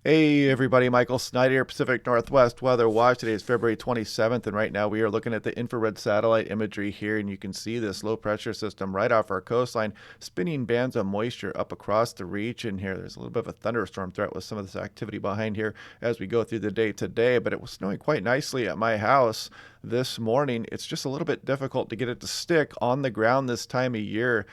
Hey everybody, Michael Snyder here, Pacific Northwest Weather Watch. Today is February 27th, and right now we are looking at the infrared satellite imagery here, and you can see this low pressure system right off our coastline, spinning bands of moisture up across the region here. There's a little bit of a thunderstorm threat with some of this activity behind here as we go through the day today, but it was snowing quite nicely at my house this morning. It's just a little bit difficult to get it to stick on the ground this time of year.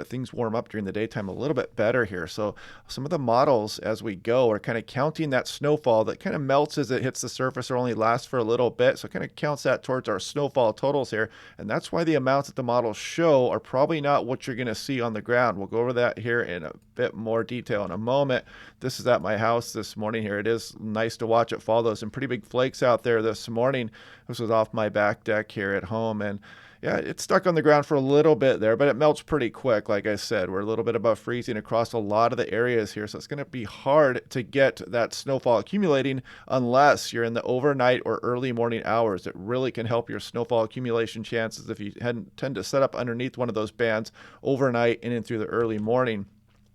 Things warm up during the daytime a little bit better here. So some of the models as we go are kind of counting that snowfall that kind of melts as it hits the surface or only lasts for a little bit. So it kind of counts that towards our snowfall totals here. And that's why the amounts that the models show are probably not what you're going to see on the ground. We'll go over that here in a bit more detail in a moment. This is at my house this morning here. It is nice to watch it fall. There's some pretty big flakes out there this morning. This was off my back deck here at home, and yeah, it's stuck on the ground for a little bit there, but it melts pretty quick. Like I said, we're a little bit above freezing across a lot of the areas here, so it's going to be hard to get that snowfall accumulating unless you're in the overnight or early morning hours. It really can help your snowfall accumulation chances if you tend to set up underneath one of those bands overnight and in through the early morning.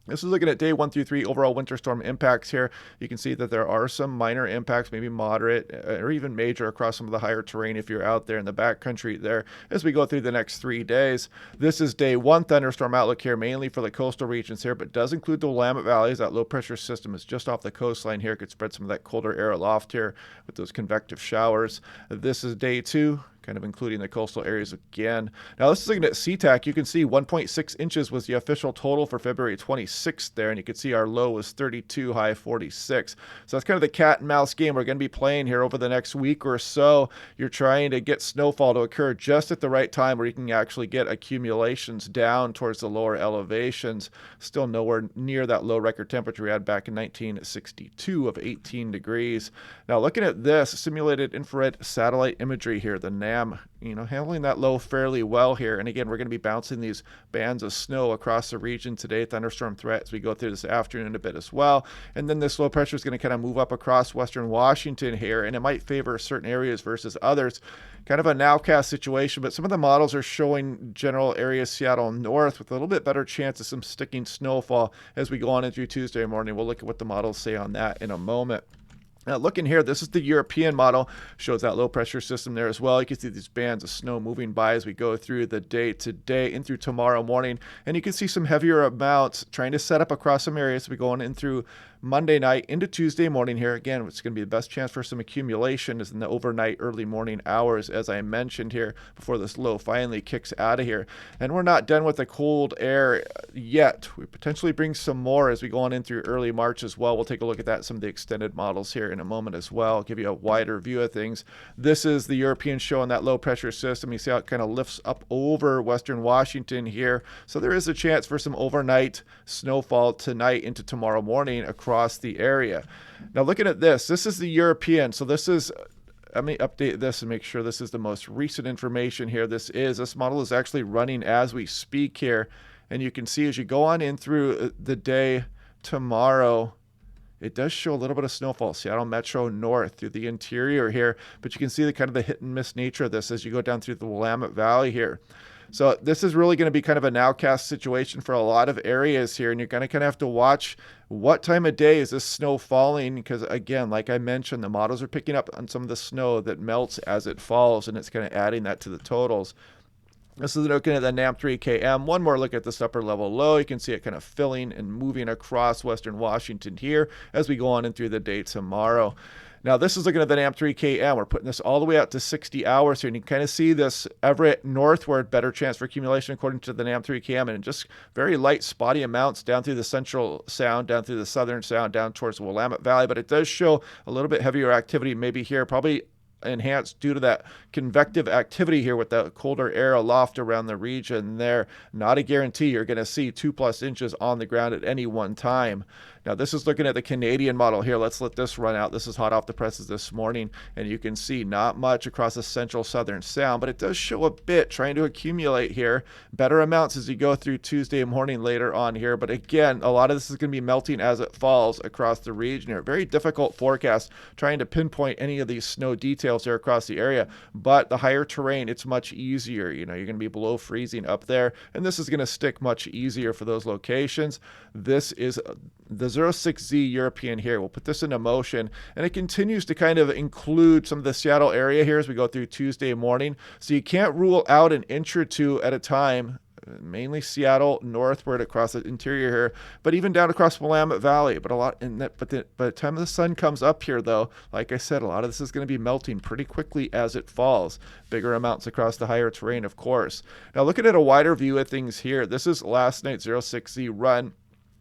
This is looking at day 1 through 3 overall winter storm impacts here. You can see that there are some minor impacts, maybe moderate or even major across some of the higher terrain if you're out there in the backcountry there as we go through the next 3 days. This is day 1 thunderstorm outlook here, mainly for the coastal regions here, but does include the Willamette Valleys. That low pressure system is just off the coastline here. It could spread some of that colder air aloft here with those convective showers. This is day 2. Kind of including the coastal areas again. Now, this is looking at CTAC. You can see 1.6 inches was the official total for February 26th there, and you can see our low was 32, high 46. So that's kind of the cat and mouse game we're going to be playing here over the next week or so. You're trying to get snowfall to occur just at the right time where you can actually get accumulations down towards the lower elevations. Still nowhere near that low record temperature we had back in 1962 of 18 degrees. Now, looking at this simulated infrared satellite imagery here, the handling that low fairly well here. And again, we're going to be bouncing these bands of snow across the region today, thunderstorm threat as we go through this afternoon a bit as well. And then this low pressure is going to kind of move up across western Washington here, and it might favor certain areas versus others. Kind of a nowcast situation, but some of the models are showing general areas Seattle north with a little bit better chance of some sticking snowfall as we go on into Tuesday morning. We'll look at what the models say on that in a moment. Now, looking here, this is the European model, shows that low pressure system there as well. You can see these bands of snow moving by as we go through the day today and through tomorrow morning. And you can see some heavier amounts trying to set up across some areas. We go on in through Monday night into Tuesday morning here. Again, it's going to be the best chance for some accumulation is in the overnight, early morning hours, as I mentioned here, before this low finally kicks out of here. And we're not done with the cold air yet. We potentially bring some more as we go on in through early March as well. We'll take a look at that, some of the extended models here in a moment as well, give you a wider view of things. This is the European showing that low pressure system. You see how it kind of lifts up over western Washington here. So there is a chance for some overnight snowfall tonight into tomorrow morning across the area. Now, looking at this is the European. So this is, let me update this and make sure this is the most recent information here. This model is actually running as we speak here. And you can see as you go on in through the day tomorrow, it does show a little bit of snowfall, Seattle Metro north through the interior here, but you can see the kind of the hit and miss nature of this as you go down through the Willamette Valley here. So this is really going to be kind of a nowcast situation for a lot of areas here, and you're going to kind of have to watch what time of day is this snow falling, because again, like I mentioned, the models are picking up on some of the snow that melts as it falls, and it's kind of adding that to the totals. This is looking at the NAM 3KM. One more look at this upper level low. You can see it kind of filling and moving across western Washington here as we go on in through the day tomorrow. Now, this is looking at the NAM 3KM. We're putting this all the way out to 60 hours here, and you can kind of see this Everett northward, better chance for accumulation according to the NAM 3KM, and just very light, spotty amounts down through the central sound, down through the southern sound, down towards the Willamette Valley, but it does show a little bit heavier activity maybe here, probably enhanced due to that convective activity here with the colder air aloft around the region there. Not a guarantee you're going to see 2+ inches on the ground at any one time. Now, this is looking at the Canadian model here. Let's let this run out. This is hot off the presses this morning, and you can see not much across the central southern sound, but it does show a bit trying to accumulate here. Better amounts as you go through Tuesday morning later on here, but again, a lot of this is going to be melting as it falls across the region here. Very difficult forecast trying to pinpoint any of these snow details trails here across the area. But the higher terrain, it's much easier. You're going to be below freezing up there, and this is going to stick much easier for those locations. This is the 06Z European here. We'll put this into motion, and it continues to kind of include some of the Seattle area here as we go through Tuesday morning. So you can't rule out an inch or two at a time, mainly Seattle northward across the interior here, but even down across Willamette Valley. But by the time the sun comes up here, though, like I said, a lot of this is going to be melting pretty quickly as it falls. Bigger amounts across the higher terrain, of course. Now, looking at a wider view of things here, this is last night's 06Z run.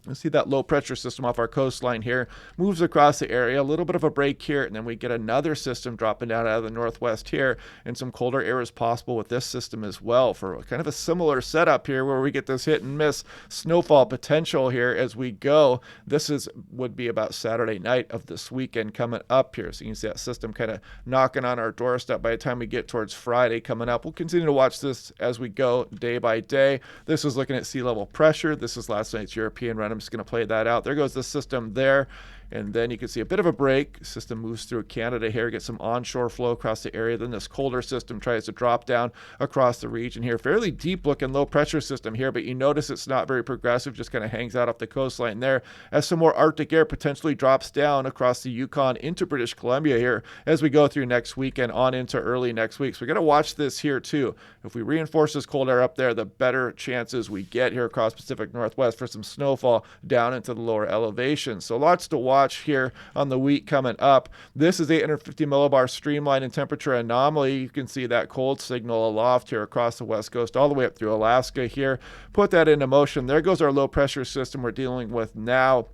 You see that low pressure system off our coastline here moves across the area, a little bit of a break here, and then we get another system dropping down out of the northwest here, and some colder air is possible with this system as well for kind of a similar setup here where we get this hit and miss snowfall potential here as we go. This would be about Saturday night of this weekend coming up here. So you can see that system kind of knocking on our doorstep by the time we get towards Friday coming up. We'll continue to watch this as we go day by day. This is looking at sea level pressure. This is last night's European run. I'm just going to play that out. There goes the system there. And then you can see a bit of a break. System moves through Canada here, gets some onshore flow across the area. Then this colder system tries to drop down across the region here. Fairly deep looking low pressure system here, but you notice it's not very progressive, just kind of hangs out off the coastline there as some more Arctic air potentially drops down across the Yukon into British Columbia here as we go through next week and on into early next week. So we're going to watch this here too. If we reinforce this cold air up there, the better chances we get here across Pacific Northwest for some snowfall down into the lower elevations. So lots to watch here on the week coming up. This is 850 millibar streamline and temperature anomaly. You can see that cold signal aloft here across the west coast all the way up through Alaska here. Put that into motion. There goes our low pressure system we're dealing with now.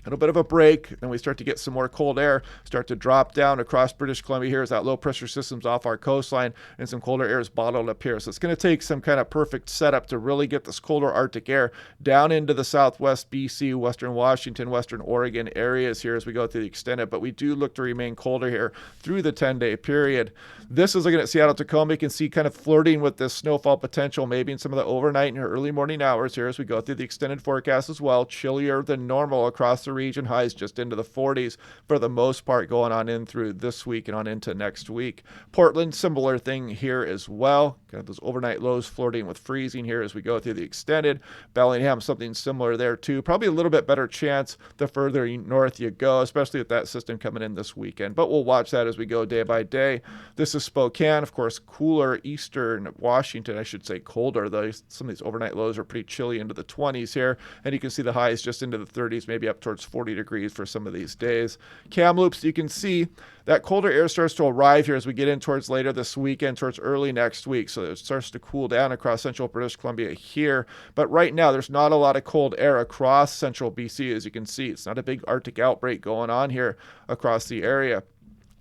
A little bit of a break, then we start to get some more cold air start to drop down across British Columbia here as that low pressure system's off our coastline and some colder air is bottled up here. So it's going to take some kind of perfect setup to really get this colder Arctic air down into the southwest BC, western Washington, western Oregon areas here as we go through the extended, but we do look to remain colder here through the 10-day period. This is looking at Seattle, Tacoma. You can see kind of flirting with this snowfall potential maybe in some of the overnight and early morning hours here as we go through the extended forecast as well. Chillier than normal across the region, highs just into the 40s for the most part going on in through this week and on into next week. Portland, similar thing here as well. Kind of those overnight lows flirting with freezing here as we go through the extended. Bellingham, something similar there too. Probably a little bit better chance the further north you go, especially with that system coming in this weekend. But we'll watch that as we go day by day. This is Spokane, of course, cooler. Eastern Washington, I should say colder, though. Some of these overnight lows are pretty chilly into the 20s here. And you can see the highs just into the 30s, maybe up towards 40 degrees for some of these days. Kamloops, you can see that colder air starts to arrive here as we get in towards later this weekend, towards early next week. So it starts to cool down across central British Columbia here. But right now, there's not a lot of cold air across central BC, as you can see. It's not a big Arctic outbreak going on here across the area.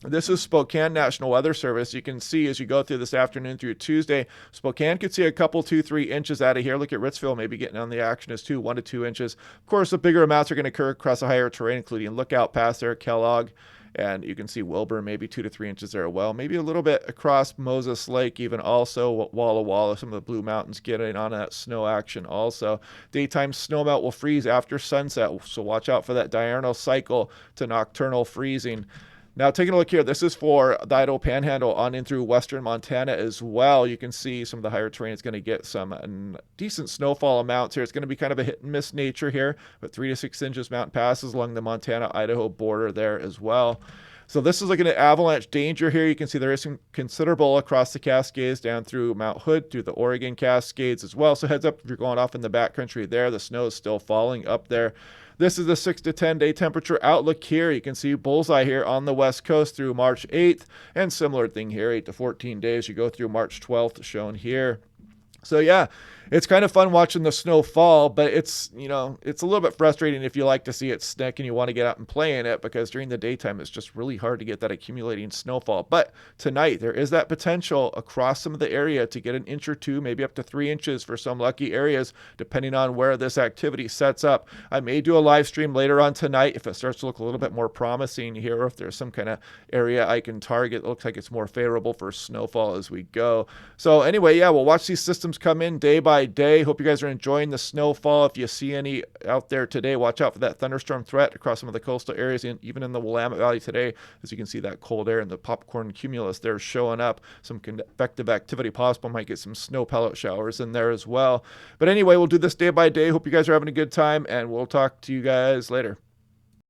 This is Spokane National Weather Service. You can see as you go through this afternoon through Tuesday, Spokane could see a couple, 2-3 inches out of here. Look at Ritzville maybe getting on the action as 1 to 2 inches. Of course, the bigger amounts are going to occur across the higher terrain, including Lookout Pass there, Kellogg. And you can see Wilbur, maybe 2 to 3 inches there as well. Maybe a little bit across Moses Lake, even also Walla Walla, some of the Blue Mountains getting on that snow action also. Daytime snowmelt will freeze after sunset, so watch out for that diurnal cycle to nocturnal freezing. Now, taking a look here, this is for the Idaho Panhandle on in through western Montana as well. You can see some of the higher terrain is going to get some decent snowfall amounts here. It's going to be kind of a hit and miss nature here, but 3 to 6 inches mountain passes along the Montana-Idaho border there as well. So this is looking at avalanche danger here. You can see there is some considerable across the Cascades down through Mount Hood, through the Oregon Cascades as well. So heads up if you're going off in the backcountry there. The snow is still falling up there. This is the 6 to 10 day temperature outlook here. You can see bullseye here on the west coast through March 8th, and similar thing here, 8 to 14 days. You go through March 12th shown here. So yeah, it's kind of fun watching the snow fall, but it's a little bit frustrating if you like to see it stick and you want to get out and play in it, because during the daytime it's just really hard to get that accumulating snowfall. But tonight there is that potential across some of the area to get an inch or two, maybe up to 3 inches for some lucky areas, depending on where this activity sets up. I may do a live stream later on tonight if it starts to look a little bit more promising here, or if there's some kind of area I can target. It looks like it's more favorable for snowfall as we go. So anyway, yeah, we'll watch these systems systems come in day by day. Hope you guys are enjoying the snowfall. If you see any out there today, watch out for that thunderstorm threat across some of the coastal areas, and even in the Willamette Valley today. As you can see, that cold air and the popcorn cumulus there showing up. Some convective activity possible. Might get some snow pellet showers in there as well. But anyway, we'll do this day by day. Hope you guys are having a good time, and we'll talk to you guys later.